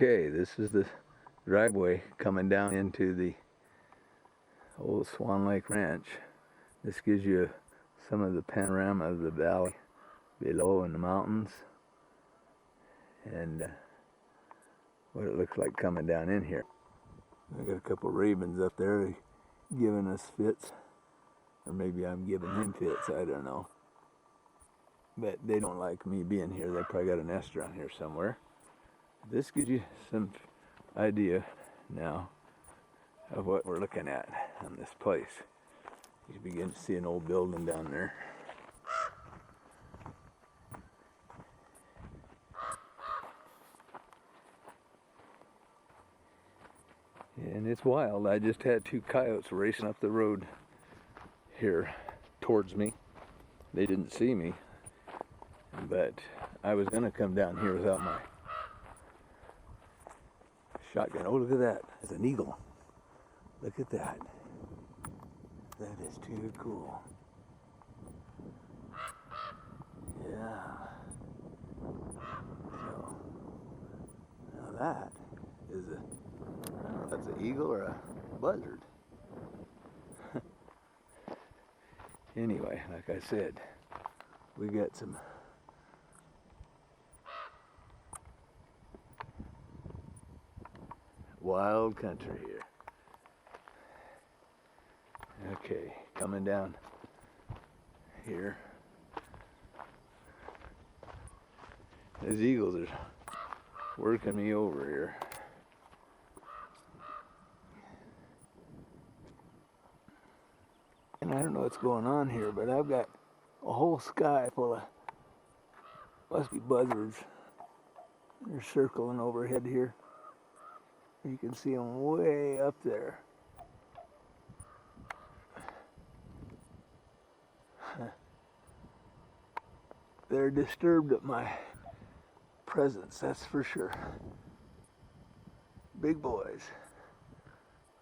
Okay, this is the driveway coming down into the old Swan Lake Ranch. This gives you some of the panorama of the valley below in the mountains and what it looks like coming down in here. I got a couple ravens up there giving us fits, or maybe I'm giving them fits, I don't know. But they don't like me being here. They probably got a nest around here somewhere. This gives you some idea now of what we're looking at on this place. You can begin to see an old building down there. And it's wild. I just had two coyotes racing up the road here towards me. They didn't see me, but I was going to come down here without my shotgun. Oh, look at that. There's an eagle. Look at that. That is too cool. Yeah. So, now that is I don't know if that's an eagle or a buzzard. Anyway, like I said, we got some wild country here. Okay, coming down here. These eagles are working me over here. And I don't know what's going on here, but I've got a whole sky full of, must be buzzards. They're circling overhead here. You can see them way up there. They're disturbed at my presence, that's for sure. Big boys.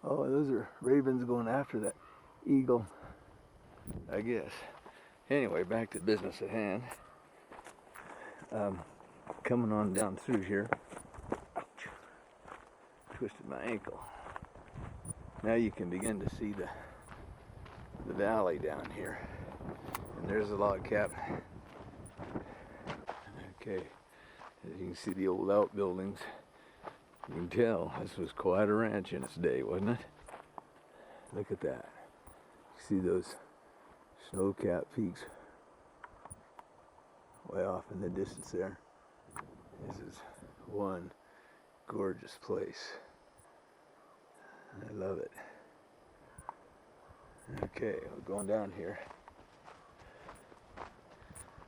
Oh, those are ravens going after that eagle, I guess. Anyway, back to business at hand. Coming on down through here. Ouch. Twisted my ankle. Now you can begin to see the valley down here. And there's a log cabin. Okay, as you can see the old outbuildings. You can tell this was quite a ranch in its day, wasn't it? Look at that. You see those snow-capped peaks way off in the distance there. This is one gorgeous place. I love it. Okay, we're going down here.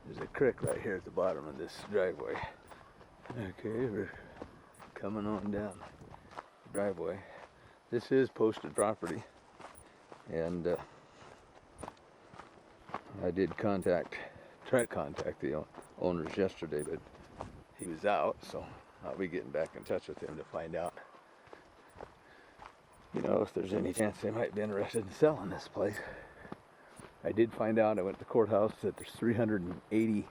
There's a creek right here at the bottom of this driveway. Okay, we're coming on down the driveway. This is posted property, and I did try to contact the owners yesterday, but he was out, so I'll be getting back in touch with him to find out, if there's any chance they might be interested in selling this place. I did find out, I went to the courthouse, that there's 380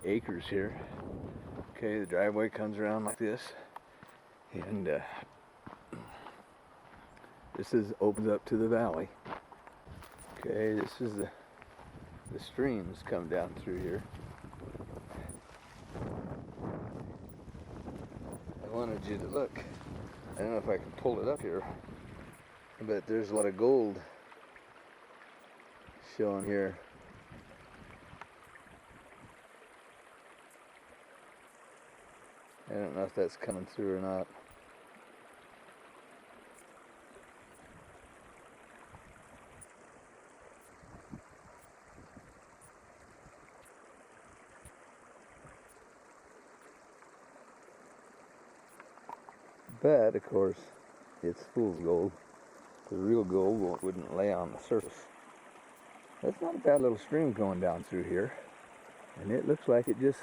acres here. Okay, the driveway comes around like this, and this opens up to the valley. Okay, this is the streams come down through here. I wanted you to look. I don't know if I can pull it up here, but there's a lot of gold showing here. I don't know if that's coming through or not. But of course, it's fool's gold. The real gold wouldn't lay on the surface. That's not a bad little stream going down through here. And it looks like it just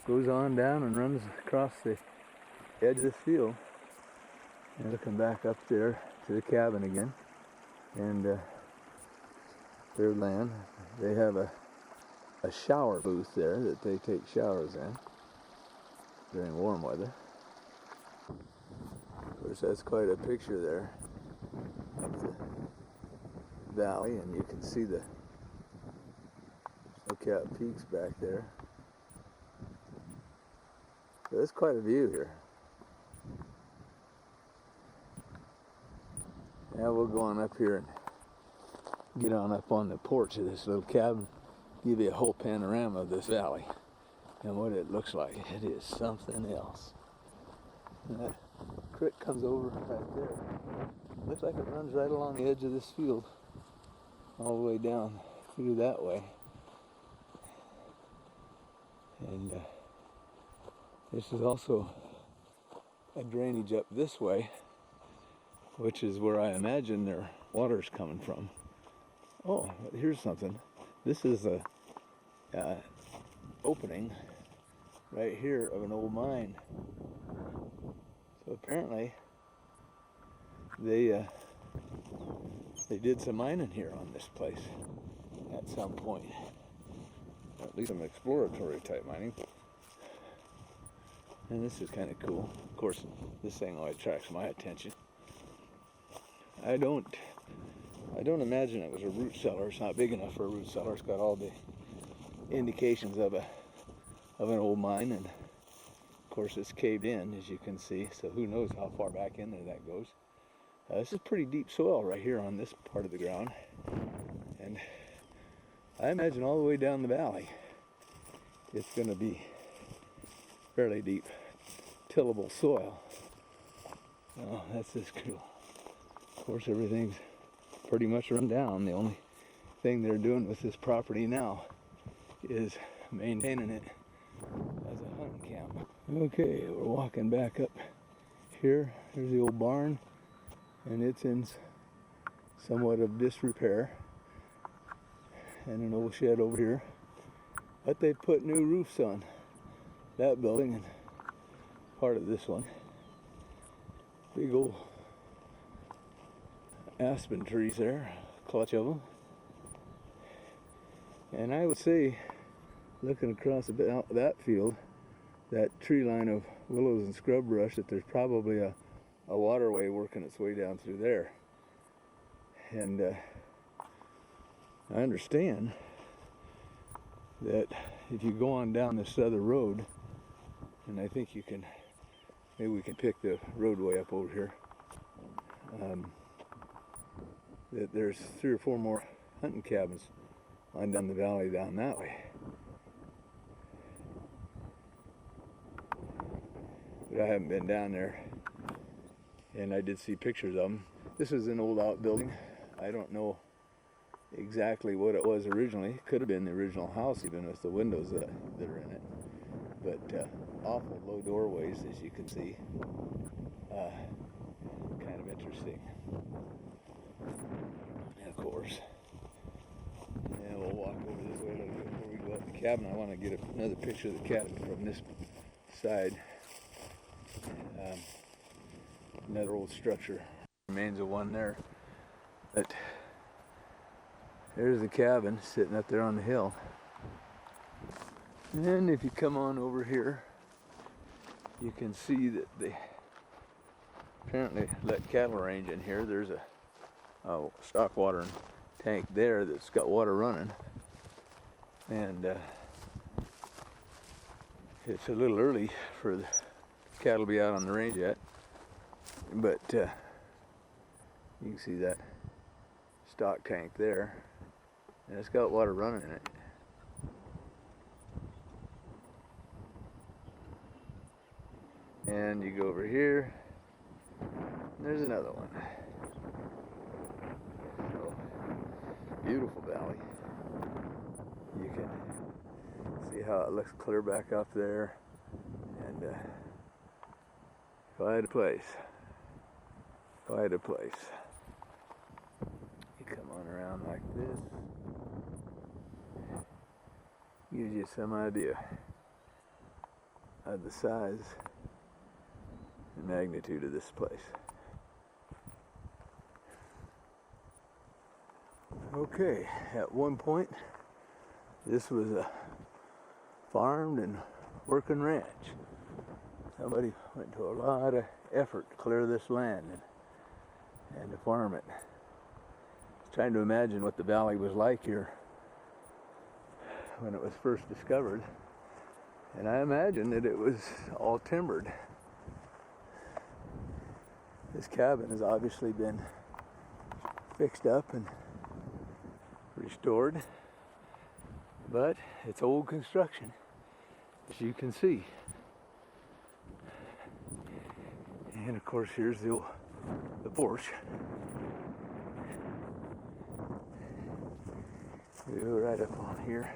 goes on down and runs across the edge of this field. And looking back up there to the cabin again. And their land, they have a shower booth there that they take showers in during warm weather. course, that's quite a picture there of the valley, and you can see the snow-capped peaks back there. So there's quite a view here. Now we'll go on up here and get on up on the porch of this little cabin, give you a whole panorama of this valley and what it looks like. It is something else. And that creek comes over right there. Looks like it runs right along the edge of this field, all the way down through that way. And this is also a drainage up this way, which is where I imagine their water's coming from. Oh, here's something. This is a opening right here of an old mine. So apparently they did some mining here on this place at some point. At least some exploratory type mining. And this is kind of cool. Of course, this thing always attracts my attention. I don't imagine it was a root cellar. It's not big enough for a root cellar. It's got all the indications of an old mine, and of course it's caved in, as you can see. So who knows how far back in there that goes. This is pretty deep soil right here on this part of the ground, and I imagine all the way down the valley it's going to be fairly deep, tillable soil. Oh, that's just cool. Of course, everything's pretty much run down. The only thing they're doing with this property now is maintaining it as a hunting camp. Okay, we're walking back up here. Here's the old barn, and it's in somewhat of disrepair, and an old shed over here. But they put new roofs on that building and part of this one. Big old aspen trees there, a clutch of them. And I would say, looking across that field, that tree line of willows and scrub brush, that there's probably a waterway working its way down through there. And I understand that if you go on down this other road, and I think you can, maybe we can pick the roadway up over here, that there's 3 or 4 more hunting cabins on down the valley down that way. But I haven't been down there, and I did see pictures of them. This is an old outbuilding. I don't know exactly what it was originally. Could have been the original house, even with the windows that are in it. But awful low doorways, as you can see. Kind of interesting. And of course, and we'll walk over this way a little bit before we go up the cabin. I want to get another picture of the cabin from this side. Another old structure. Remains of one there. But there's the cabin sitting up there on the hill. And if you come on over here, you can see that they apparently let cattle range in here. There's a stock watering tank there that's got water running. And it's a little early for the cattle to be out on the range yet. But you can see that stock tank there. And it's got water running in it. And you go over here, and there's another one. So, beautiful valley. You can see how it looks clear back up there, and quite a place. Quite a place. You come on around like this. Gives you some idea of the size and magnitude of this place. Okay, at one point this was a farmed and working ranch. Somebody went to a lot of effort to clear this land and to farm it. I was trying to imagine what the valley was like here when it was first discovered, and I imagined that it was all timbered. This cabin has obviously been fixed up and restored, but it's old construction, as you can see. And of course, here's the porch. We go right up on here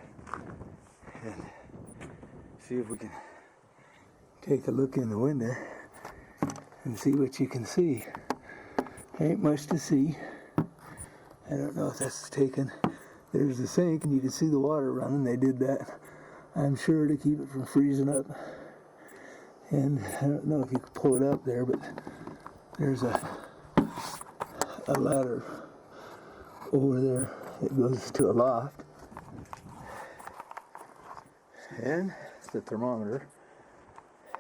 and see if we can take a look in the window and see what you can see. Ain't much to see. I don't know if that's taken. There's the sink and you can see the water running. They did that, I'm sure, to keep it from freezing up. And I don't know if you can pull it up there, but there's a ladder over there that goes to a loft. And the thermometer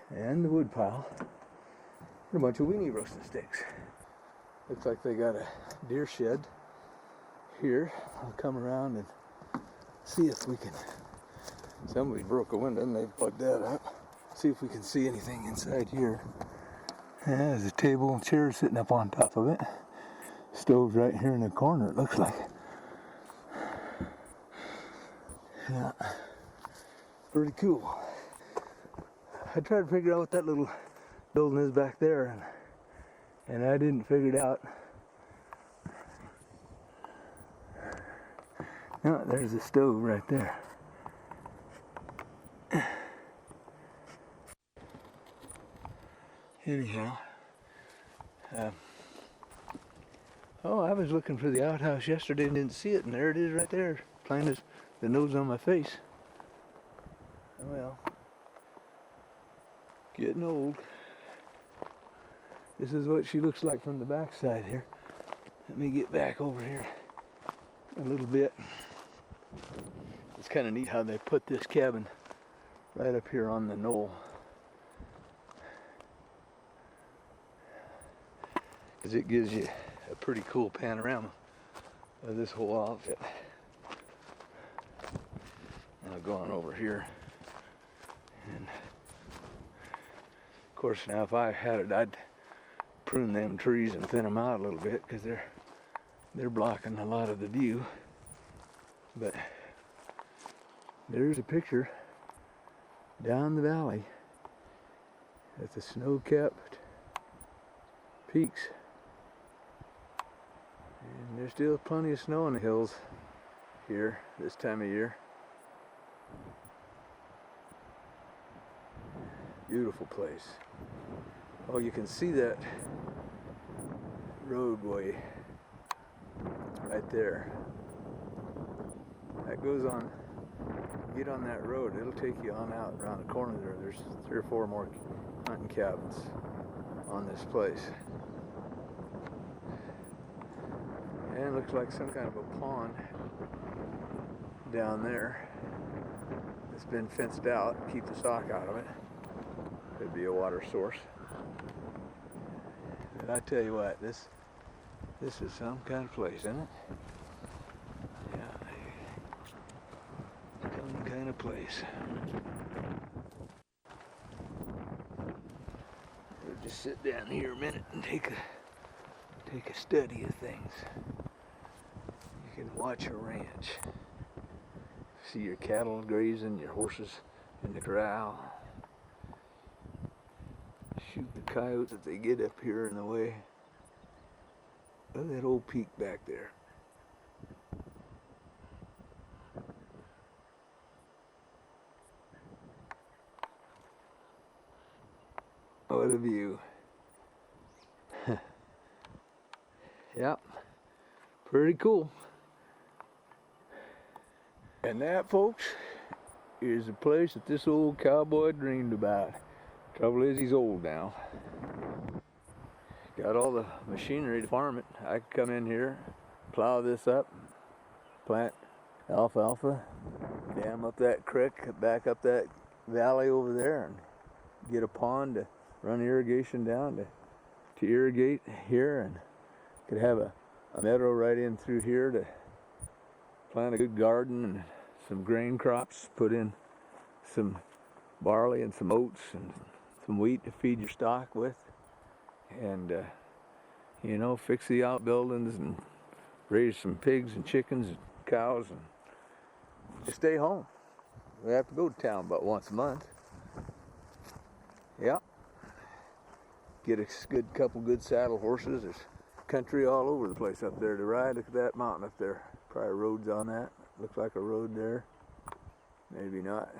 and the wood pile and a bunch of weenie roasting sticks. Looks like they got a deer shed here. I'll come around and see if we can. Somebody broke a window and they've plugged that up. See if we can see anything inside here. Yeah, there's a table and chair sitting up on top of it. Stove's right here in the corner, it looks like. Yeah, pretty cool. I tried to figure out what that little building is back there, and I didn't figure it out. No, there's the stove right there. Anyhow, I was looking for the outhouse yesterday and didn't see it, and there it is right there, plain as the nose on my face. Well, getting old. This is what she looks like from the backside here. Let me get back over here a little bit. It's kind of neat how they put this cabin right up here on the knoll, because it gives you a pretty cool panorama of this whole outfit. And I'll go on over here, and of course now if I had it, I'd prune them trees and thin them out a little bit, because they're blocking a lot of the view. But there's a picture down the valley at the snow-capped peaks. And there's still plenty of snow on the hills here this time of year. Beautiful place. Oh, you can see that roadway right there. That goes on. Get on that road, it'll take you on out around the corner there. There's 3 or 4 more hunting cabins on this place. And it looks like some kind of a pond down there. It's been fenced out, keep the stock out of it. Could be a water source. But I tell you what, this is some kind of place, isn't it? Yeah, some kind of place. We'll just sit down here a minute and take a study of things. You can watch a ranch. See your cattle grazing, your horses in the corral. Shoot the coyotes if they get up here in the way. Look at that old peak back there. What a view. Yep, pretty cool. And that, folks, is the place that this old cowboy dreamed about. Trouble is, he's old now. Got all the machinery to farm it. I could come in here, plow this up, plant alfalfa, dam up that creek, back up that valley over there, and get a pond to run irrigation down to to irrigate here, and could have a meadow right in through here to plant a good garden and some grain crops, put in some barley and some oats and some wheat to feed your stock with, and you know, fix the outbuildings and raise some pigs and chickens and cows and just stay home. We have to go to town about once a month. Yeah. Get a couple good saddle horses. There's country all over the place up there to ride. Look at that mountain up there. Probably roads on that. Looks like a road there. Maybe not.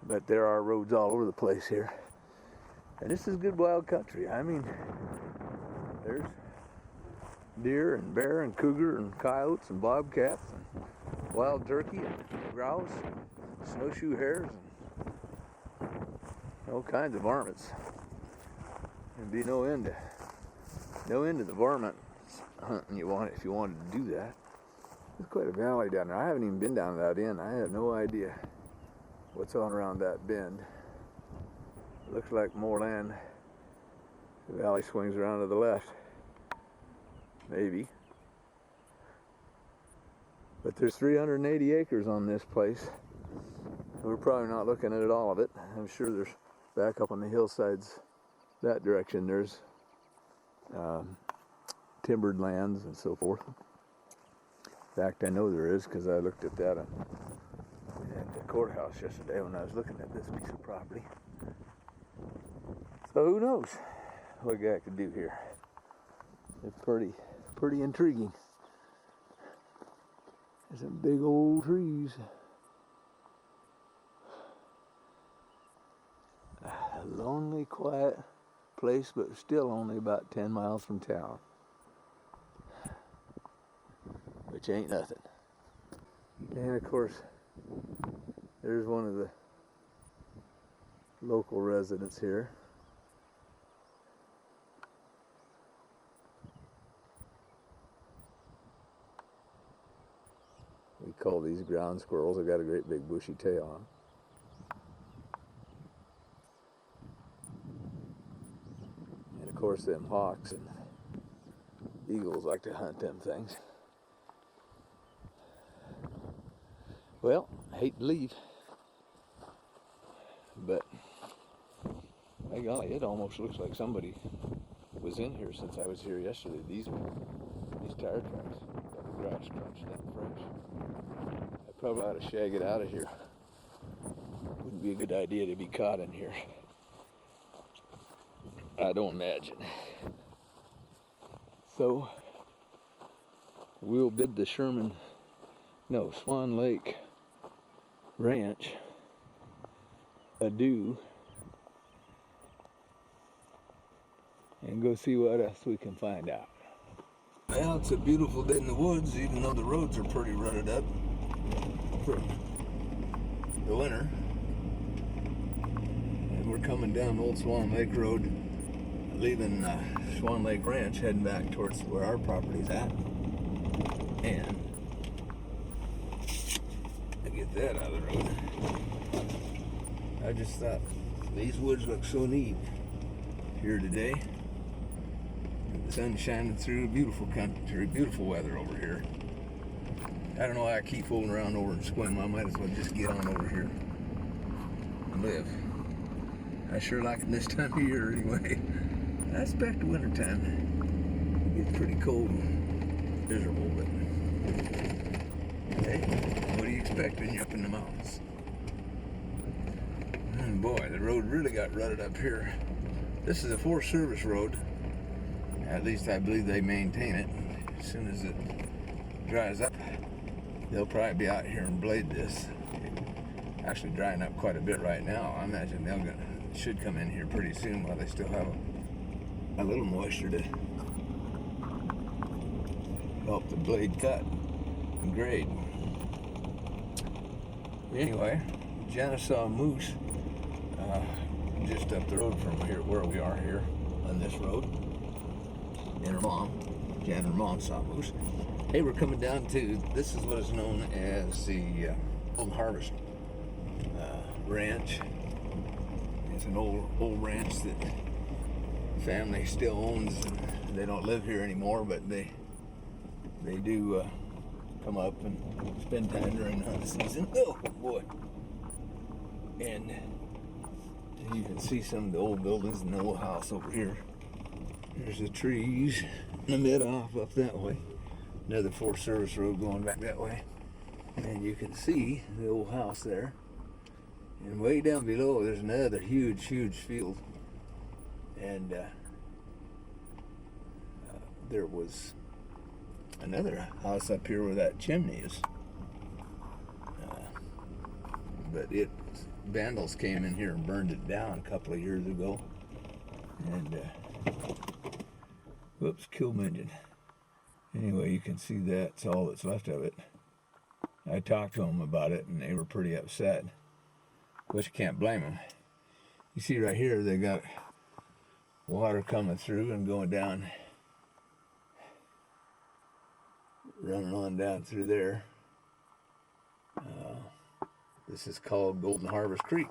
But there are roads all over the place here. And this is good wild country. I mean, there's deer and bear and cougar and coyotes and bobcats and wild turkey and grouse and snowshoe hares and all kinds of varmints. There'd be no end to the varmint hunting if you wanted to do that. There's quite a valley down there. I haven't even been down that end. I have no idea what's on around that bend. It looks like more land. The valley swings around to the left. Maybe. But there's 380 acres on this place. We're probably not looking at all of it. I'm sure there's back up on the hillsides that direction. There's timbered lands and so forth. In fact, I know there is because I looked at that at the courthouse yesterday when I was looking at this piece of property. So who knows what a guy could do here. It's pretty intriguing. There's some big old trees. A lonely, quiet place, but still only about 10 miles from town. Which ain't nothing. And of course, there's one of the local residents here. We call these ground squirrels. They've got a great big bushy tail on. And of course them hawks and eagles like to hunt them things. Well, I hate to leave, but by golly, it almost looks like somebody was in here since I was here yesterday. These tire tracks got the grass crunched up fresh. I probably ought to shag it out of here. Wouldn't be a good idea to be caught in here. I don't imagine. So we'll bid the Swan Lake Ranch adieu and go see what else we can find out. Well, it's a beautiful day in the woods, even though the roads are pretty rutted up from the winter. And we're coming down Old Swan Lake Road, leaving Swan Lake Ranch, heading back towards where our property's at. And get that out of the road. I just thought these woods look so neat here today. The sun's shining through, beautiful country, beautiful weather over here. I don't know why I keep fooling around over in Squim. I might as well just get on over here and live. I sure like it this time of year anyway. That's back to winter time. It gets pretty cold and miserable, but hey. What do you expect when you're up in the mountains? And boy, the road really got rutted up here. This is a Forest Service road. At least I believe they maintain it. As soon as it dries up, they'll probably be out here and blade this. It's actually drying up quite a bit right now. I imagine they should come in here pretty soon while they still have a little moisture to help the blade cut and grade. Anyway, Jana saw a moose just up the road from here, where we are here on this road. And her mom, Jan and her mom saw a moose. Hey, we're coming down to, this is what is known as the Old Harvest Ranch. It's an old ranch that family still owns. They don't live here anymore, but they do come up and spend time during hunt season. Oh boy! And you can see some of the old buildings and the old house over here. There's the trees in the mid-off up that way. Another Forest Service road going back that way. And you can see the old house there. And way down below, there's another huge, huge field. And there was another house up here where that chimney is. But vandals came in here and burned it down a couple of years ago. And, whoops, killed my engine. Anyway, you can see that's all that's left of it. I talked to them about it, and they were pretty upset, which you can't blame them. You see right here, they got water coming through and going down, running on down through there. This is called Golden Harvest Creek,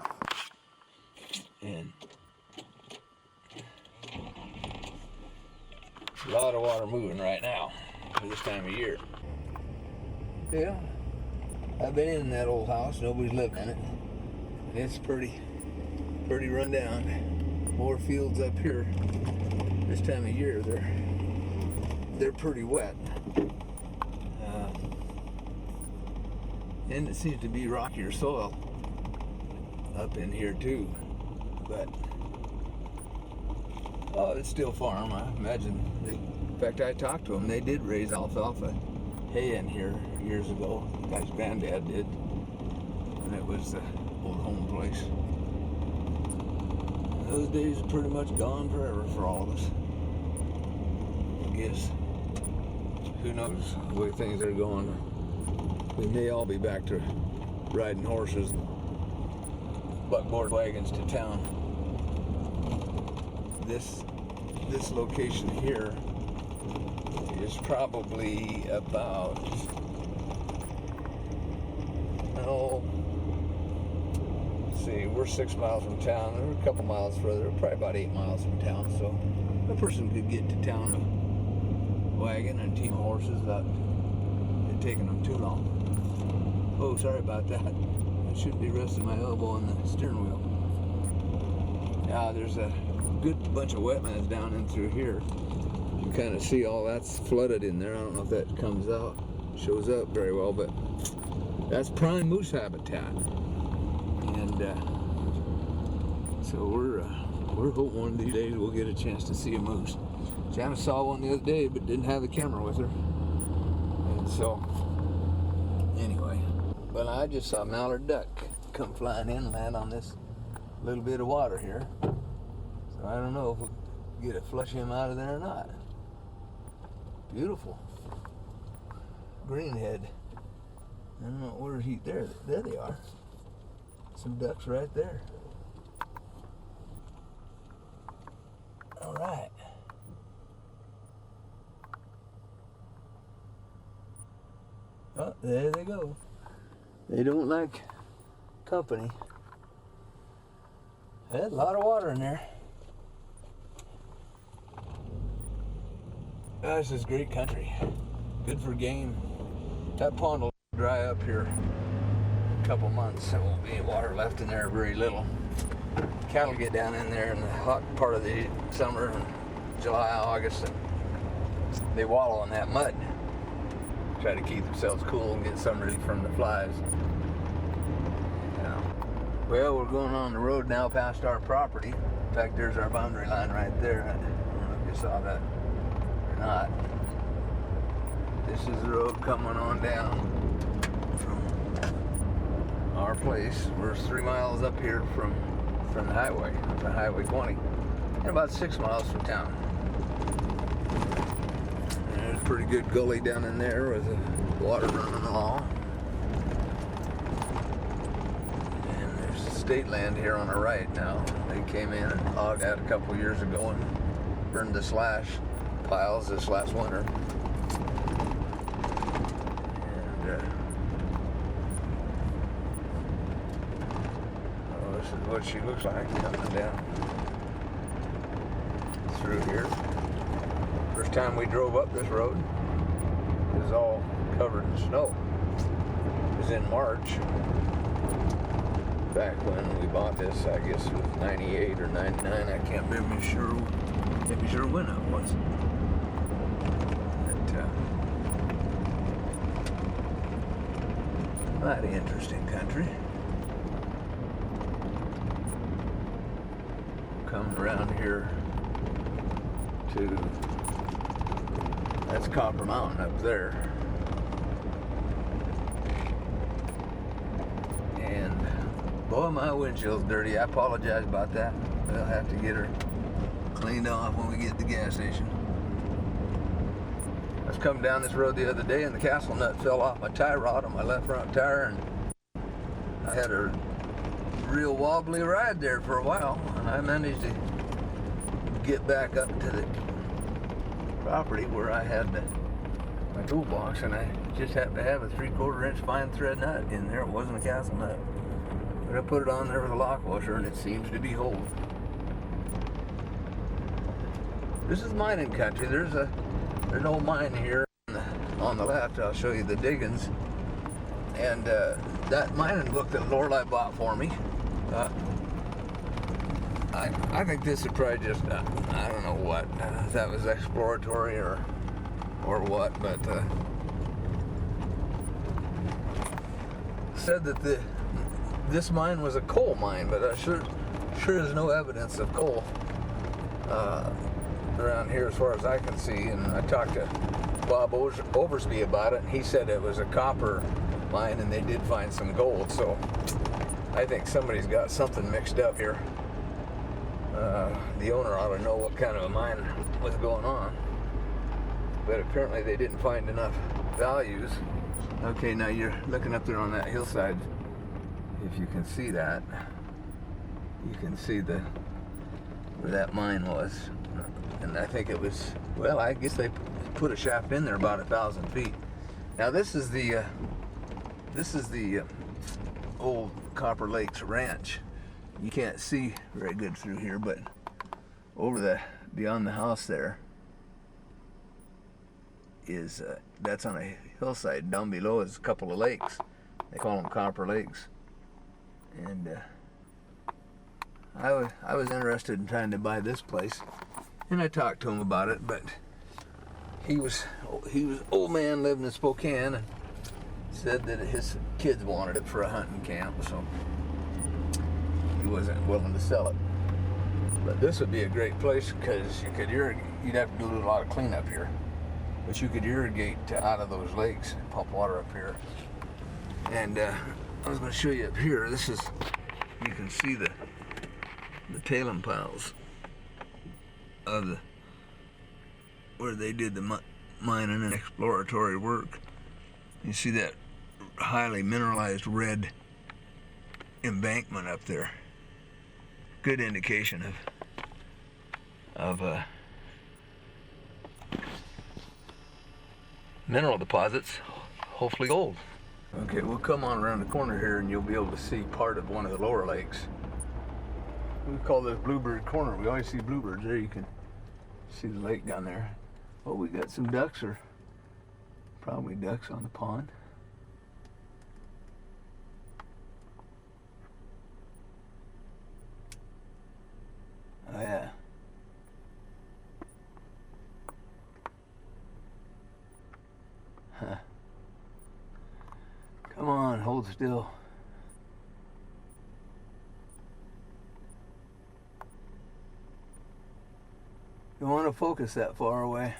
and a lot of water moving right now for this time of year. Yeah, I've been in that old house. Nobody's lived in it. And it's pretty run down. More fields up here. This time of year, they're pretty wet. And it seems to be rockier soil up in here too. But it's still farm. I imagine. In fact, I talked to them. They did raise alfalfa hay in here years ago. The guy's granddad did, and it was the old home place. Those days are pretty much gone forever for all of us. I guess. Who knows the way things are going. We may all be back to riding horses, buckboard wagons to town. This location here is probably about, let's see, we're 6 miles from town. We're a couple miles further, probably about 8 miles from town. So a person could get to town with a wagon and a team of horses without it taking them too long. Oh, sorry about that. I should be resting my elbow on the steering wheel. Now, there's a good bunch of wetlands down in through here. You can kind of see all that's flooded in there. I don't know if that comes out, shows up very well, but that's prime moose habitat. And so we're hoping one of these days we'll get a chance to see a moose. Jana saw one the other day, but didn't have the camera with her. And so, anyway. Well, I just saw a mallard duck come flying in and land on this little bit of water here. So I don't know if we'll get to flush him out of there or not. Beautiful. Greenhead. I don't know where he, there they are. Some ducks right there. All right. Oh, there they go. They don't like company. There's a lot of water in there. Oh, this is great country. Good for game. That pond will dry up here in a couple months. There won't be any water left in there, very little. Cattle get down in there in the hot part of the summer, July, August, and they wallow in that mud. Try to keep themselves cool and get some relief from the flies. Well, we're going on the road now past our property. In fact, there's our boundary line right there. I don't know if you saw that or not. This is the road coming on down from our place. We're 3 miles up here from the highway, from Highway 20, and about 6 miles from town. There's a pretty good gully down in there with the water running along. And there's state land here on the right now. They came in and logged that a couple years ago and burned the slash piles this last winter. And this is what she looks like coming down through through here. First time we drove up this road, it was all covered in snow. It was in March, back when we bought this. I guess it was 98 or 99. I can't remember sure when it was. But, mighty interesting country. Coming around here to, that's Copper Mountain up there. And boy, my windshield's dirty. I apologize about that. We'll have to get her cleaned off when we get to the gas station. I was coming down this road the other day and the castle nut fell off my tie rod on my left front tire, and I had a real wobbly ride there for a while, and I managed to get back up to the property where I had my toolbox, and I just happened to have a 3/4 inch fine thread nut in there. It wasn't a castle nut, but I put it on there with a lock washer, and it seems to be whole. This is mining country. There's an old mine here on the left. I'll show you the diggings, and that mining book that Lorelei bought for me, I think this is probably just, I don't know what, if that was exploratory or what, but said that this mine was a coal mine, but sure there's no evidence of coal around here as far as I can see. And I talked to Bob Oversby about it, and he said it was a copper mine, and they did find some gold. So I think somebody's got something mixed up here. The owner ought to know what kind of a mine was going on, but apparently they didn't find enough values. Okay, now you're looking up there on that hillside. If you can see that, you can see where that mine was, and I think it was, well, I guess they put a shaft in there about 1,000 feet. Now this is the old Copper Lakes Ranch. You can't see very good through here, but over beyond the house there is that's on a hillside. Down below is a couple of lakes. They call them Copper Lakes. And I was interested in trying to buy this place, and I talked to him about it, but he was old man living in Spokane, and said that his kids wanted it for a hunting camp, so he wasn't willing to sell it. But this would be a great place because you could irrigate. You'd have to do a lot of cleanup here, but you could irrigate out of those lakes and pump water up here. And I was going to show you up here. This is, you can see the tailing piles of where they did the mining and exploratory work. You see that highly mineralized red embankment up there. Good indication of mineral deposits, hopefully gold. Okay, we'll come on around the corner here and you'll be able to see part of one of the lower lakes. We call this Bluebird Corner. We always see bluebirds there. You can see the lake down there. Oh, we got some ducks, or probably ducks on the pond. Oh yeah. Huh. Come on, hold still. Don't want to focus that far away.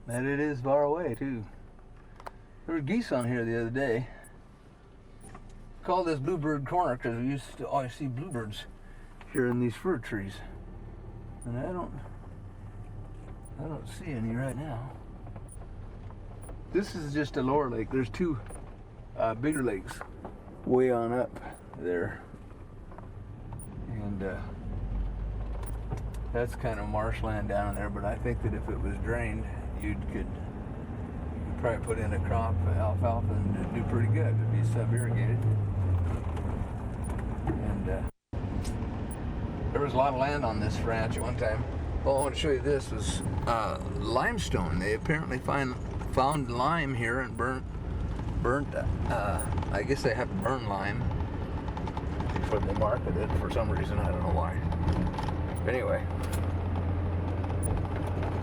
But it is far away too. There were geese on here the other day. Call this Bluebird Corner because we used to always see bluebirds here in these fir trees, and I don't see any right now. This is just a lower lake. There's two bigger lakes way on up there, and that's kind of marshland down there. But I think that if it was drained, you could probably put in a crop of alfalfa and it'd do pretty good. It'd be sub-irrigated. And There was a lot of land on this ranch at one time. Oh, I want to show you this. Was limestone. They apparently found lime here and burnt. I guess they have to burn lime before they market it for some reason. I don't know why. Anyway,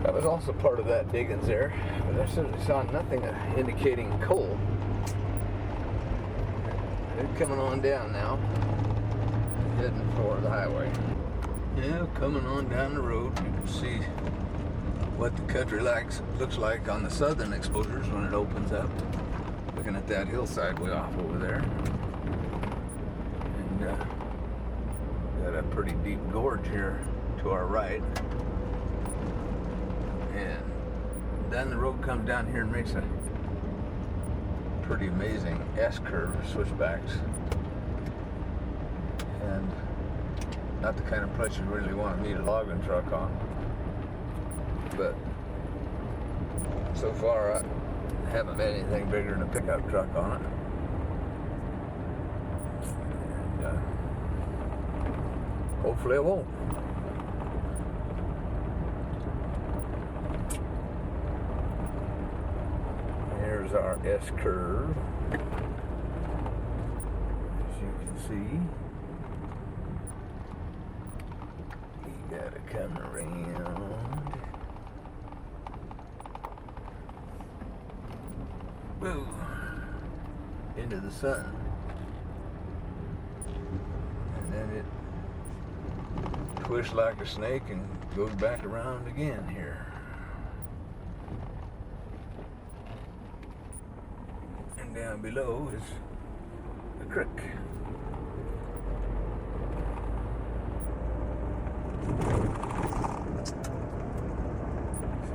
that was also part of that diggings there. But I certainly saw nothing indicating coal. They're coming on down now, heading for the highway. Yeah, coming on down the road, you can see what the country looks like on the southern exposures when it opens up. Looking at that hillside way off over there. And got a pretty deep gorge here to our right. And then the road comes down here and makes a pretty amazing S-curve, switchbacks. And not the kind of place you really want to meet a logging truck on. But so far I haven't met anything bigger than a pickup truck on it. And hopefully it won't. Here's our S-curve, as you can see. You gotta come around. Woo! Into the sun. And then it twists like a snake and goes back around again here. And down below is the creek.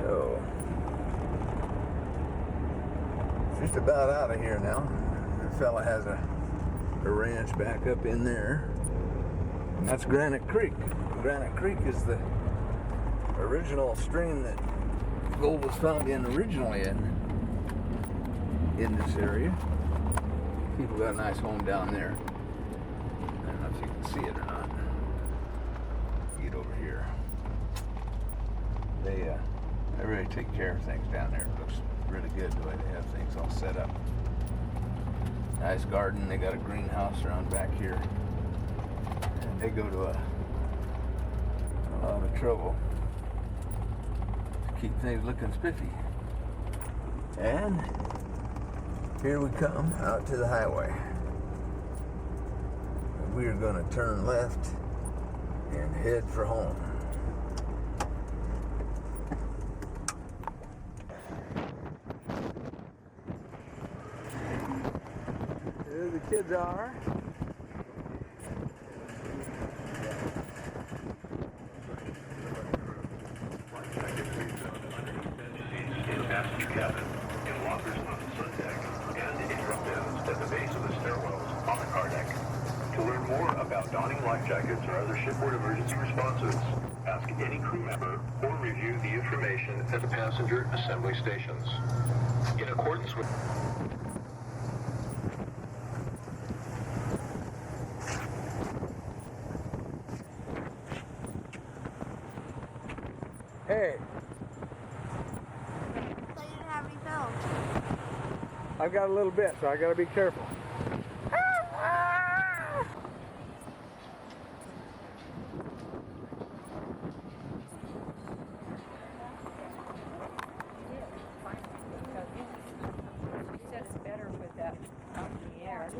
So, just about out of here now. The fella has a ranch back up in there. And that's Granite Creek. Granite Creek is the original stream that gold was found in originally in this area. People got a nice home down there. I don't know if you can see it or not. Get over here. They really take care of things down there. It looks really good the way they have things all set up. Nice garden. They got a greenhouse around back here. And they go to a lot of trouble to keep things looking spiffy. And here we come out to the highway. We are going to turn left and head for home. There the kids are. In the passenger cabin, in lockers on the sun deck, and in drop downs at the base of the stairwells on the car deck. To learn more about donning life jackets or other shipboard emergency responses, ask any crew member or review the information at the passenger assembly stations. In accordance with Hey, So you didn't have any film. I've got a little bit, so I got to be careful. She said it's better with that up in the air.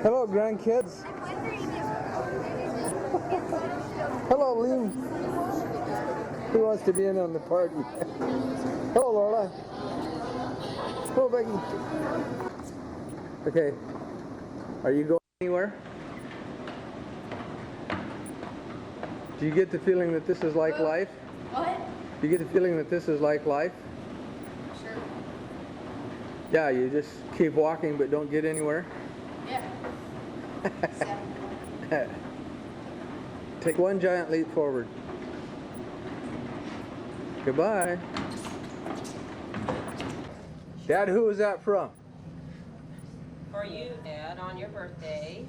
Hello, grandkids. Hello, Liam. Who wants to be in on the party? Hello, Laura. Hello, Becky. Okay. Are you going anywhere? Do you get the feeling that this is like life? What? Do you get the feeling that this is like life? Sure. Yeah, you just keep walking but don't get anywhere. Yeah. Take one giant leap forward. Goodbye. Dad, who was that from? For you, Dad, on your birthday.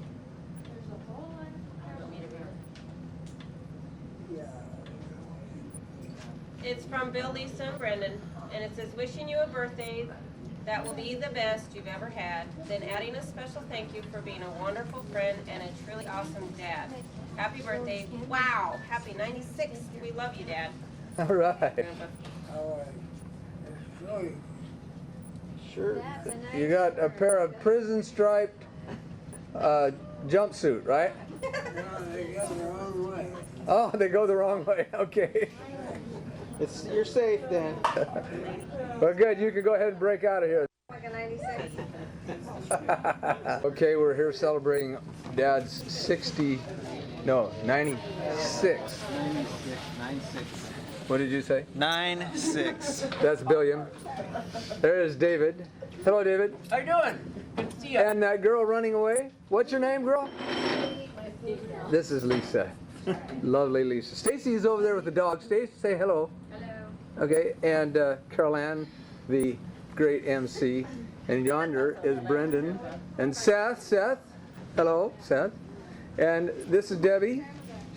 It's from Bill, Lisa, and Brendan, and it says, wishing you a birthday that will be the best you've ever had, then adding a special thank you for being a wonderful friend and a truly awesome dad. Happy birthday. Wow. Happy 96. We love you, Dad. All right. Grandpa. Sure. You got a pair of prison striped jumpsuit, right? No, they go the wrong way. Oh, they go the wrong way. Okay. You're safe then. Well, good. You can go ahead and break out of here. Like a 96. Okay, we're here celebrating Dad's 96. 96. What did you say? 96. That's Billiam. There is David. Hello, David. How you doing? Good to see you. And that girl running away. What's your name, girl? This is Lisa. Lovely Lisa. Stacy is over there with the dog. Stacy, say hello. Hello. Okay, and Carol Ann, the great MC. And yonder is Brendan. And Seth. Seth. Hello, Seth. And this is Debbie.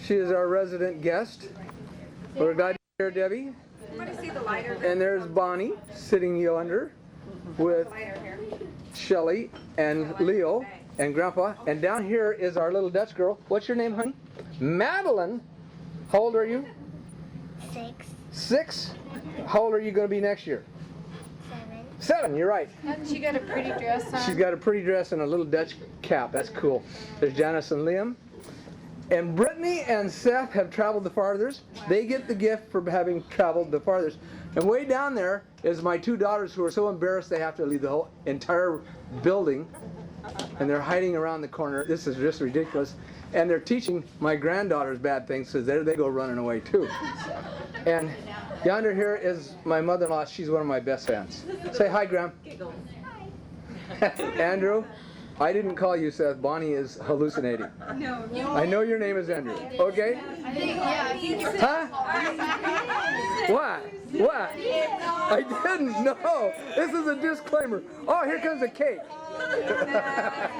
She is our resident guest. We're glad you're here, Debbie. Want to see the lighter? And there's Bonnie sitting yonder with Lighter here. Shelly and Leo and Grandpa. And down here is our little Dutch girl. What's your name, honey? Madeline. How old are you? 6, 6? How old are you going to be next year? 7. 7, you're right. Hasn't she got a pretty dress on? She's got a pretty dress and a little Dutch cap. That's cool. There's Janice and Liam. And Brittany and Seth have traveled the farthest. They get the gift for having traveled the farthest. And way down there is my 2 daughters who are so embarrassed they have to leave the whole entire building. And they're hiding around the corner. This is just ridiculous. And they're teaching my granddaughters bad things, so there they go running away too. And yonder here is my mother-in-law. She's one of my best fans. Say hi, Graham. Andrew, I didn't call you Seth. Bonnie is hallucinating. No. I know your name is Andrew. Okay? I think you said. Huh? What? What? I didn't. No. This is a disclaimer. Oh, here comes the cake.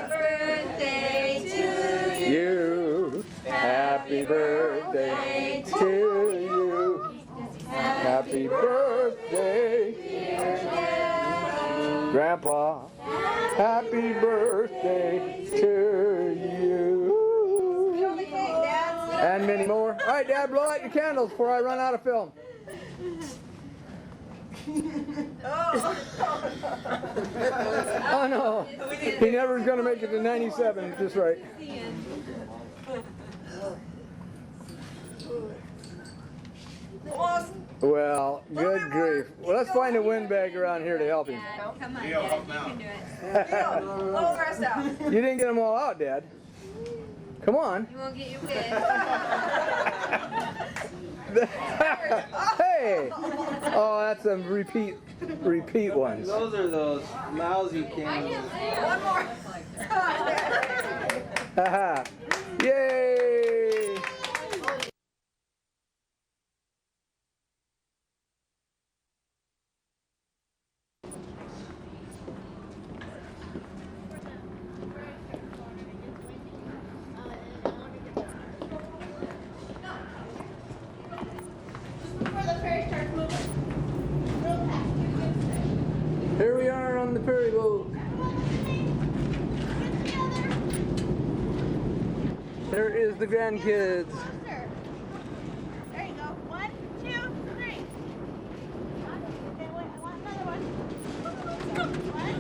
Birthday to You. Happy birthday to you. Happy birthday, Grandpa. Happy birthday to you. And many more. All right, Dad, blow out your candles before I run out of film. Oh no, he never is going to make it to 97 at this rate. Well, good grief. Well, let's find a windbag around here to help him. Come on, Dad, you can do it. All dressed up. You didn't get them all out, Dad. Come on. You won't get your wig. Hey! Oh, that's some repeat ones. Those are those lousy candles. One more. Haha. Yay! Here we are on the ferry boat. There is the grandkids. There you go. 1, 2, 3. Okay, wait, I want another one. 1,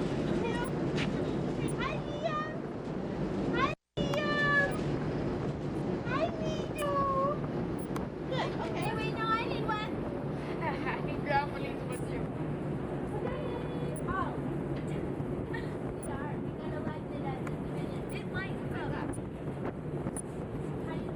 2, 3. Hi, Liam. Hi, Liam. Hi, Liam. Good. Okay. Wait, no, I need one. Grandma needs one too. Oh. Sorry, we're gonna light it at this minute. It lights up. How do you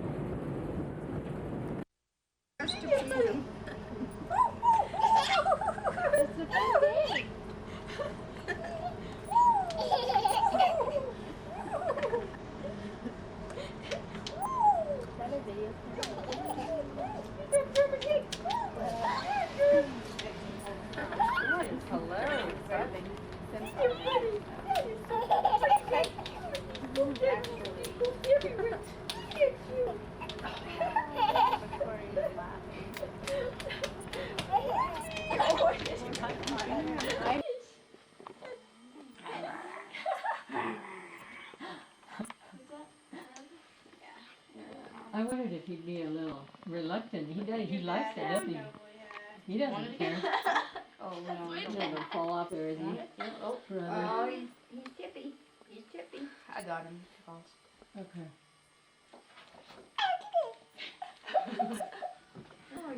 decided he'd be a little reluctant. He does. He likes it, doesn't he? He doesn't care. Oh, no. He's not gonna fall off there, is he? Oh, Brother. oh, he's chippy. He's chippy. I got him. Okay.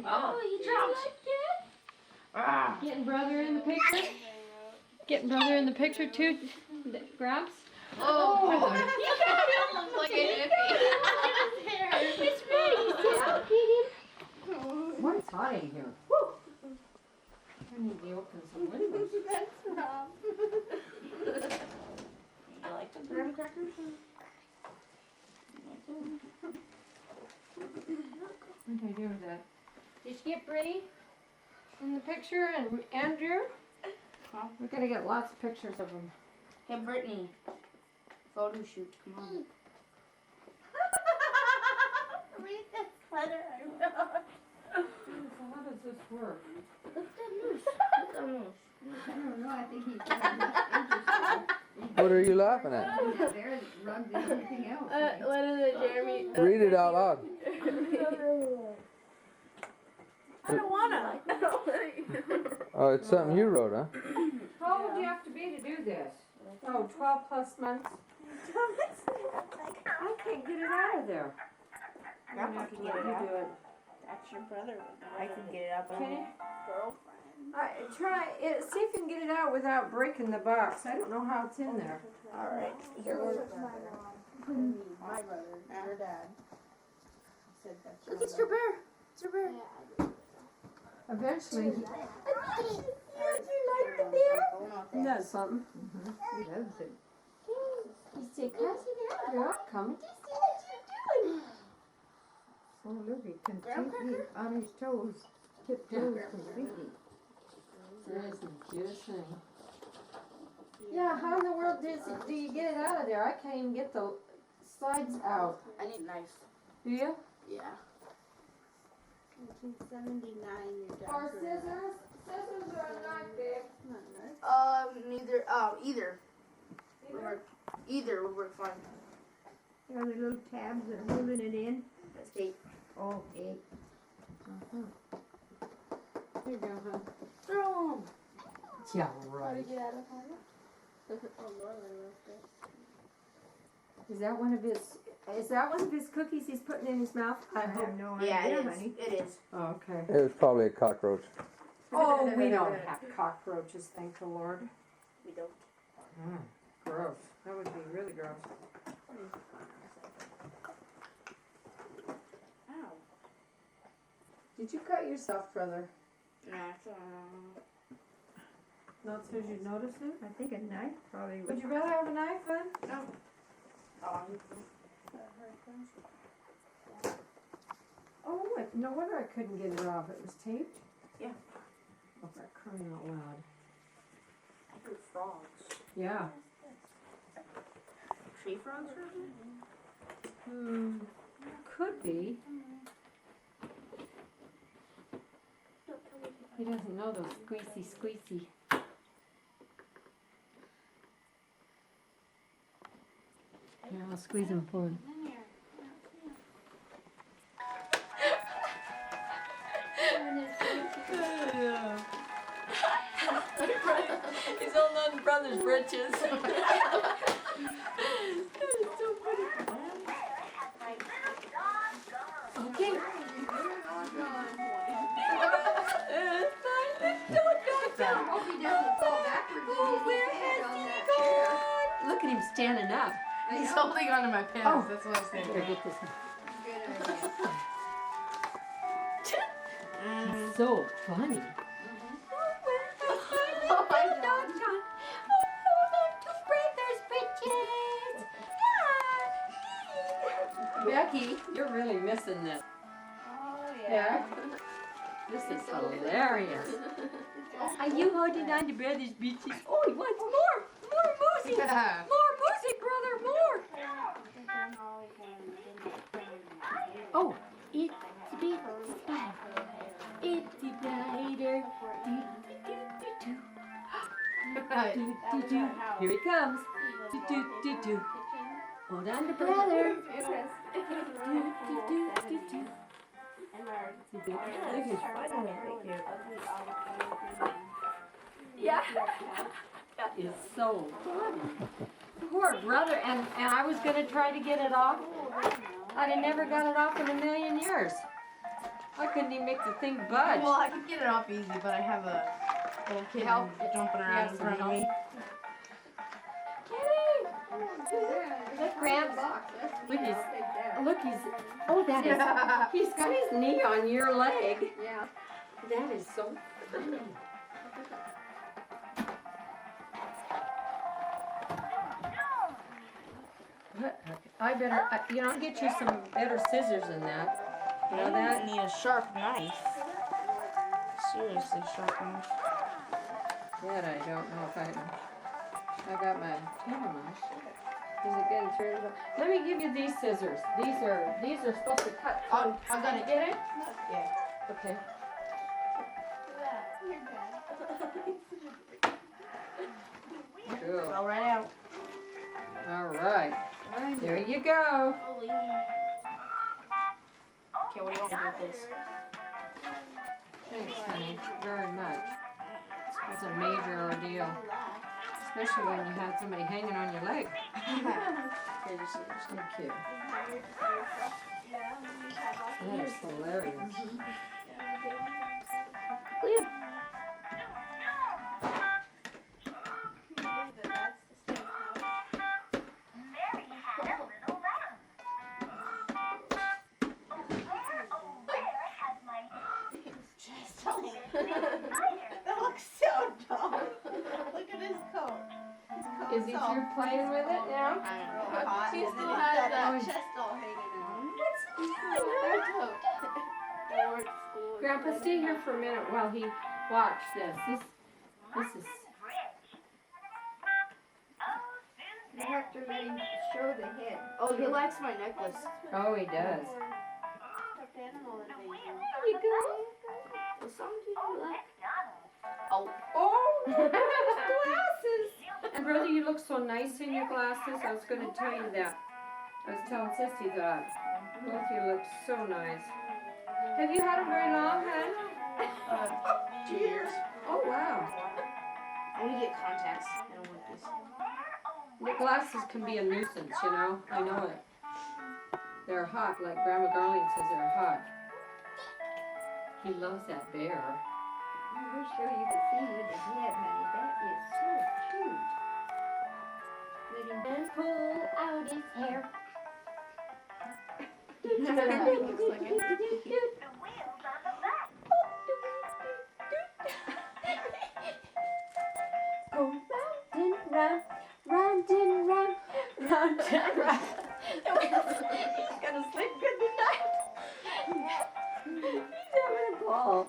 Oh, he dropped. Ah. Getting brother in the picture? Getting brother in the picture too, Gramps? Oh, he looks like a hippie. It's ready. What is hot in here? I need to open some windows. That's Rob. You like the graham crackers? What did I do with that? Did you get Brittany in the picture and Andrew? Huh? We're gonna get lots of pictures of them. Hey, Brittany. Photo shoot. Come on. Read that sweater I wrote. So how does this work? Look at Moose. Look at Moose. I don't know. I think he's What are you laughing at? There's rugs and everything else. What is it, Jeremy? Read it out loud. I don't wanna. Oh, it's something you wrote, huh? How old do you have to be to do this? Oh, 12 plus months? I can't get it out of there. Grandpa can get it out. That's your brother. I can get it out. Can you? Girlfriend. Try it. See if you can get it out without breaking the box. I don't know how it's in there. All right. Here we're my brother, your dad. Said that's Look, it's your bear. It's your bear. Eventually, You like the bear? he does something. He loves it. He said, "Come sit down, Yeah, coming. Just see what you're doing." Oh, look, he completely on his toes. Tiptoes completely. There's the cutest thing. Yeah, how in the world do you get it out of there? I can't even get the sides out. I need a knife. Do you? Yeah. 1979, your dad. Or scissors? Scissors or a knife, babe? Neither. Either. Would work. Either would work fine. Are the little tabs that are holding it in? That's tape. Oh, okay. Here you go, huh? Throw 'em. Yeah, right. Get out of here. Is that one of his cookies he's putting in his mouth? I have no Yeah, idea, it is. honey. It is. Oh, okay. It was probably a cockroach. Oh, we don't have cockroaches, thank the Lord. We don't. Gross. That would be really gross. Ow. Did you cut yourself, brother? Nah, it's Not so you'd notice it? I think a knife probably Would would. you rather have a knife then? Oh, no wonder I couldn't get it off. It was taped? Yeah. Oh, for crying out loud. I heard frogs. Yeah. Tree frogs or something? Could be. He doesn't know those squeaky. Here, I'll squeeze him for him. He's holding on to brother's britches. Okay. Hope he doesn't fall backwards and hit his head on that chair. Look at him standing up. He's holding onto my pants. Oh. That's what I was Better thinking. get this one. Good idea. He's so funny. Oh my God. Becky, you're really missing this. Oh Yeah. This is hilarious. Are you holding on to brother's beaches? Oh, he wants more! More music! Yeah. More music, brother, more! Oh, it's a big spider. It's a glider. Do, do, do, do. Do, do, do. Here he comes. Do, do, do, do. Hold on to brother. Yeah. That is so funny. Poor brother, and I was going to try to get it off. I'd have never got it off in a million years. I couldn't even make the thing budge. Well, I could get it off easy, but I have a little kid jumping around in front of me. Look, Gramps. Look, oh, that is, he's got his knee on your leg. Yeah. That is so funny. I better, get you some better scissors than that. You know that? I need a sharp knife. Seriously, sharp knife. That I don't know if I got my table knife. Is it getting through? Let me give you these scissors. These are supposed to cut. I've got it. Get it? Yeah. Okay. Cool. All right out. All right. There you go. Okay, what do you want me to do with this? Thanks, honey, very much. It's a major ordeal, especially when you have somebody hanging on your leg. Okay, just Thank you. That is hilarious. That looks so dumb. Look at his coat. Is he through playing with it now? He still has that chest all hanging out. Grandpa, stay here for a minute while he watches this. This is. You have to let him show the head. Oh, he likes my necklace. Oh, he does. There you go. What song do you like? Oh, glasses! And brother, you look so nice in your glasses. I was going to tell you that. I was telling Sissy that. Both of you look so nice. Have you had them very long, hon? 2 years. Oh, wow. I want to get contacts. I don't want this. The glasses can be a nuisance, you know. I know it. They're hot, like Grandma Garland says they're hot. He loves that bear. I wish so you could see with the head, honey. That is so cute. Let him Pull out his hair. Looks like it. Go round and round, round and round, round and round. He's gonna sleep good tonight. He's having a ball.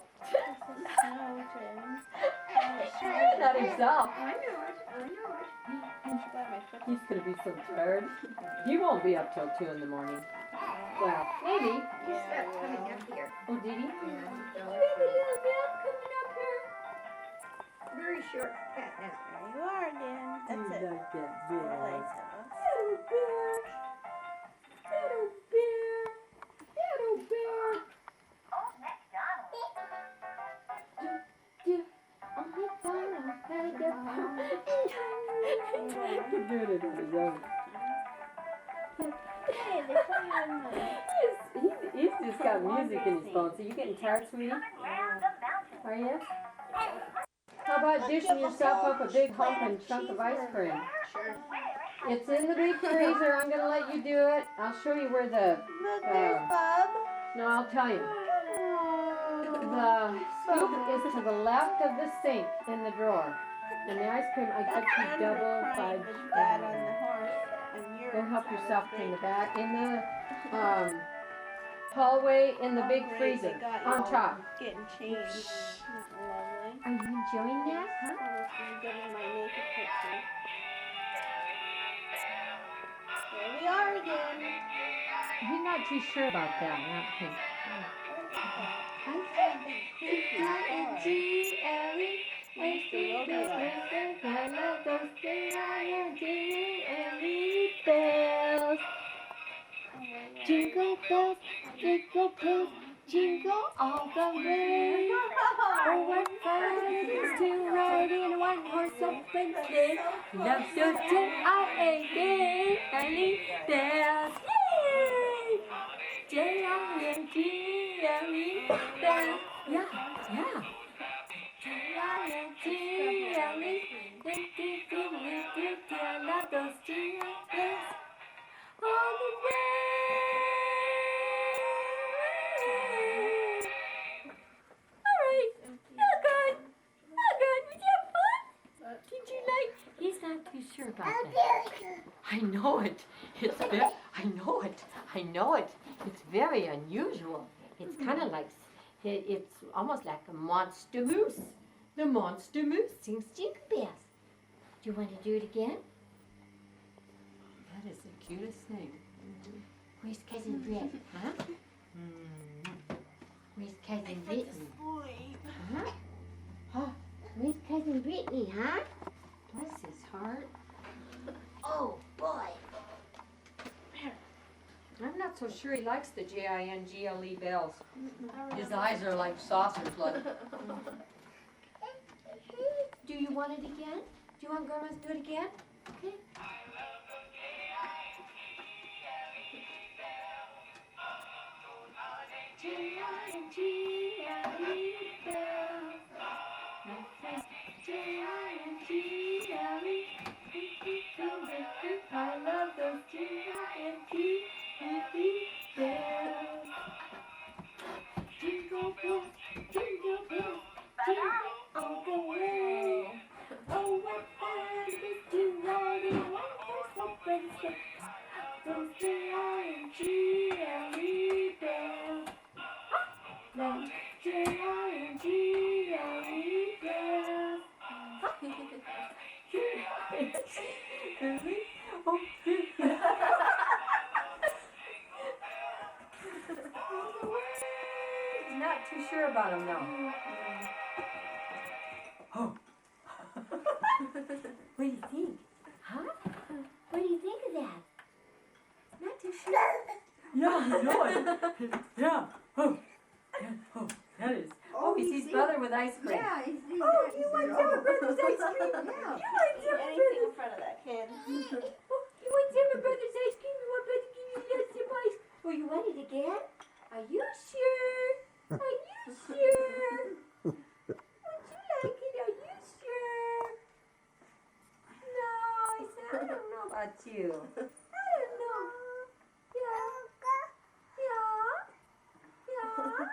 Not himself. I know it. He's going to be so tired. He won't be up till 2 in the morning. Well, maybe. He starts coming up here. Oh, did he? You have a little bit coming up here. Very short cat now. There you are again. That's it. Like that big Little one. bear. Little bear. Little bear. He's doing it on his own. Hey, they put you in the... He's just got music in his phone. So you getting tired, sweetie? Are you? How about dishing yourself up a big humping chunk of ice cream? Sure. It's in the big freezer. I'm going to let you do it. I'll show you where the... Look, there's Bob. No, I'll tell you. The scoop is to the left of the sink in the drawer. And the ice cream, I bet you double fudge. Bad on the horse. And you're Go help yourself in the back. In the hallway in the big freezer. On top. Getting changed. Lovely. Are you enjoying that, huh? I'm getting my naked picture. There we are again. He's not too sure about that. I don't think. I love those G-L-E bells. bells, jingle bells, jingle all the way. Oh, what fun it is to ride in a one-horse open sleigh. Love those J-I-A-G-L-E bells. Yay! J-I-N-G-L-E bells. Yeah, yeah. J-I-N-G-L-E. I love those J-I bells all the way. All right. Oh, good. Oh, good. Was that fun? Did you like? He's not too sure about that. I know it. I know it. I know it. It's very unusual. It's kind of like, it's almost like a monster moose. The monster moose sings jingle bells. Do you want to do it again? That is the cutest thing. Where's Cousin Brett? Huh? Where's Cousin Brittany? Huh? Huh? Where's Cousin Brittany, huh? Bless his heart. Oh, boy. I'm not so sure he likes the Jingle bells. His eyes are like saucers, like. Do you want it again? Do you want Grandma to do it again? Okay. I love those J-I-N-G-L-E bells. Jingle bells, jingle bells, jingle all the way. Oh, what fun it is to ride in a one-horse open sleigh. Those J-I-N-G-L-E bells. Those J-I-N-G-L-E bells. Not too sure about him now. What do you think? Huh? What do you think of that? Not too sure. Yeah, I know it. Yeah. Oh. Yeah. Oh, that is. Oh, he sees brother with ice cream. Yeah, he's Oh, do you want some of Brother's ice cream? Yeah. You want some of Anything Brother's? in front of that kid. Oh, you want some of Brother's ice cream? You want Brother to give you lots of ice? Oh, you want it again? Are you sure? Are you sure? Would you like it? Are you sure? No, I said, I don't know about you. I don't know. Yeah.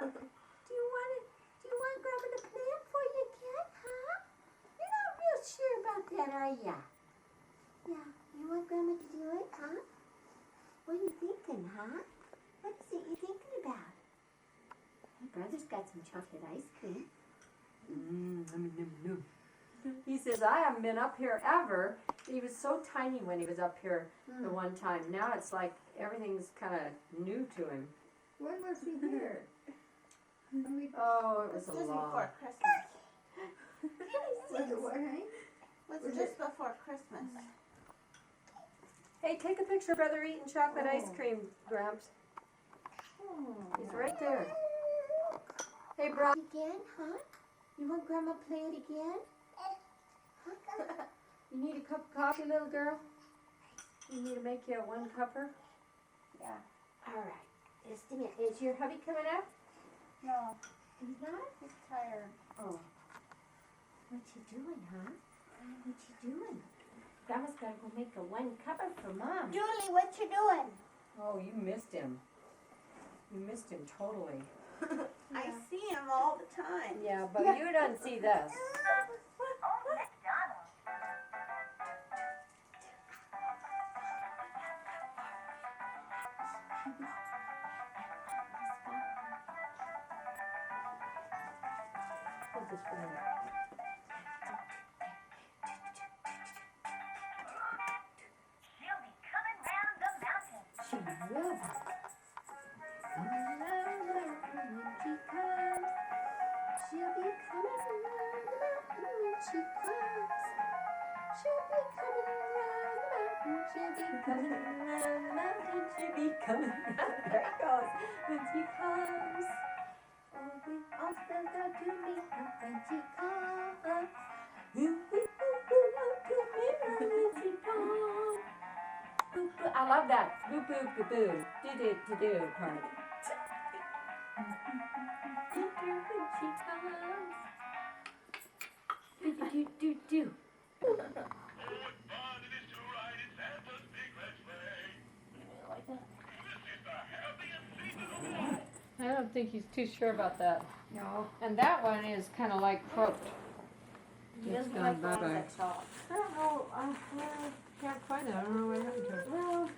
Do you want Grandma to play it for you again, huh? You're not real sure about that, are ya? Yeah. You want Grandma to do it, huh? What are you thinking, huh? What is it you thinking about? My brother's got some chocolate ice cream. He says, I haven't been up here ever. He was so tiny when he was up here the one time. Now it's like everything's kind of new to him. When was he here? Oh, it was This a was long. before Christmas. Was it what, Hank? Was just before Christmas. Hey, take a picture of brother eating chocolate ice cream, Gramps. Oh. He's right there. Hey, bro. Again, huh? You want Grandma to play it again? You need a cup of coffee, little girl? You need to make you a one cupper? Yeah. All right. Just a minute. Is your hubby coming up? No, He's not? he's tired. Oh. What you doing, huh? What you doing? Grandma's gotta go make a one cupper for Mom. Julie, what you doing? Oh, you missed him. You missed him totally. I see him all the time. Yeah, but you don't see this. Hold this for a minute. She'll be coming round the mountain. She will. Coming round the mountain when she comes. She'll be coming round the mountain when she comes. She'll be coming round the mountain. She'll be coming round the mountain. She'll baby coming. There it goes. When she comes. Oh, we all spell out to me when she comes. Ooh, ooh, ooh, ooh, out to me when she comes. Boo, boo. I love that. Boo, boo, boo, boo. Do part. When she comes. Do, do, do. I don't think he's too sure about that. No. And that one is kind of like croaked. He It's doesn't gone like the one bye-bye. that talks. I don't know. I can't find it. I don't know what happened to it. Well,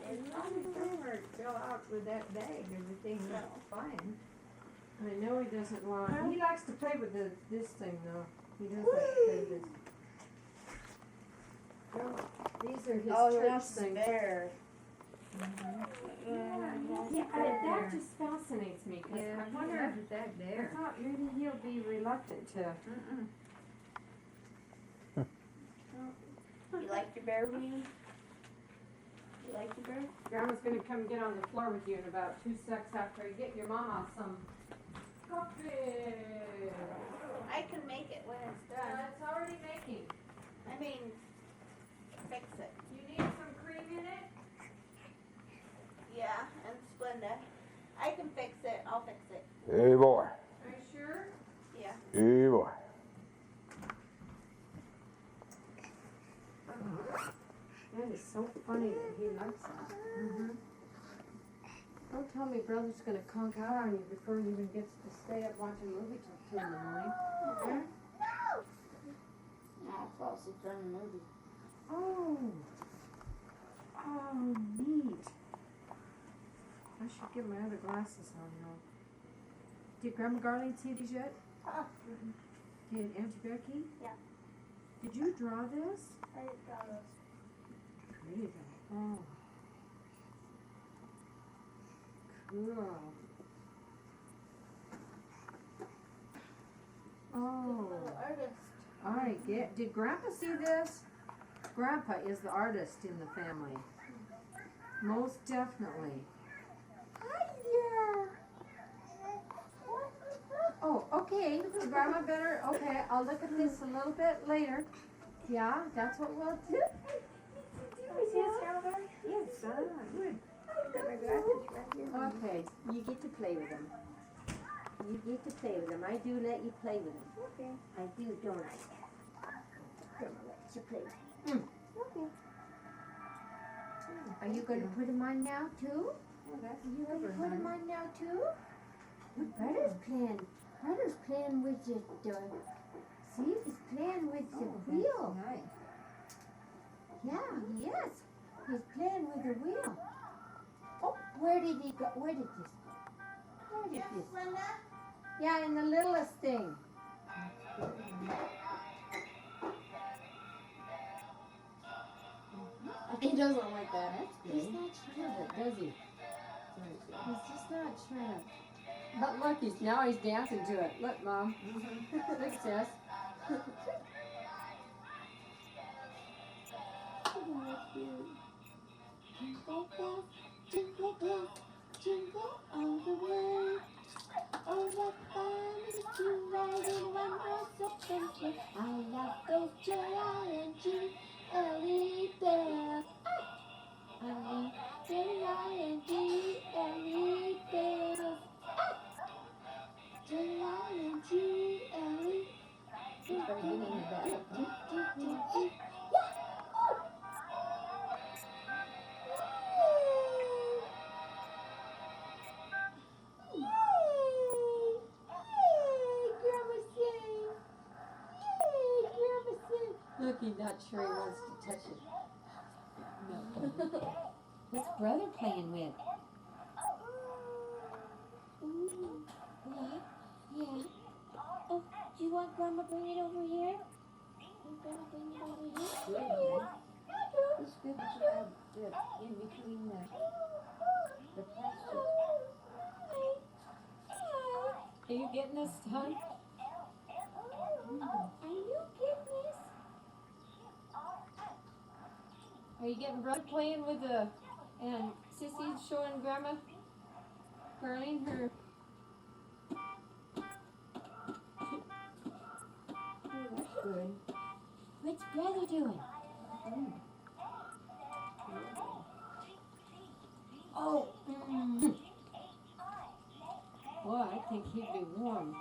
as long as Boomer fell out with that bag, everything was fine. I know he doesn't want. He likes to play with this thing though. He does like to play with this. Well, these are his Oh, church that's things. bear. That just fascinates me. 'Cause Yeah, I wonder. look at that I there. thought maybe he'll be reluctant to. You like your bear, Weenie? You like your bear? Grandma's gonna come get on the floor with you in about 2 seconds after you get your mama some coffee. I can make it when it's done. It's already making. I mean, fix it. You need some cream in it? Yeah, and Splenda. I can fix it. I'll fix it. Hey boy. Are you sure? Yeah. Hey boy. That is so funny that he likes that. Don't tell me brother's gonna conk out on you before he even gets to stay up watching a movie till 2 in the morning. No, I'll fall asleep during the movie. Oh. Oh, neat. I should get my other glasses on now. Did Grandma Garland see these yet? Did Auntie Becky? Yeah. Did you draw this? I got this. Pretty though. Oh. Cool. Oh. Little artist. I get. Did Grandpa see this? Grandpa is the artist in the family. Most definitely. Oh, okay. Grandma better. Okay, I'll look at this a little bit later. Yeah, that's what we'll do. Yes, good. Okay, you get to play with them. You get to play with them. I do let you play with them. Okay. I do, don't I? Grandma lets you play with them. Okay. Are you going to put them on now too? Are you going to put them on now too? Your brother's playing. Brother's playing with the. See, he's playing with the wheel. Nice. Yeah, yes. He's playing with the wheel. Oh, where did he go? Where did this go? Where did this? Linda? Yeah, in the littlest thing. He doesn't like that. He's not sure of it, does he? He's just not sure of it. But look, now he's dancing to it. Look, Mom. Look, Sis. Jingle bells, jingle all the way. Oh, what fun it is to ride in one horse open sleigh. I love those J-I-N-G-L-E bells. I love J-I-N-G-L-E bells. J-I-N-G-L-E. Look, he's not sure he wants to touch it. No. What's brother playing with? Yeah. Oh, do you want Grandma bring it over here? Want Grandma bring it over here? Yeah. It's good to have it in between the plastic. Are you getting this, hon? Are you getting this? Are you getting brother playing with the And Sissy's showing Grandma Carlene her. Oh, that's good. What's brother doing? Oh, well, I think he'd be warm.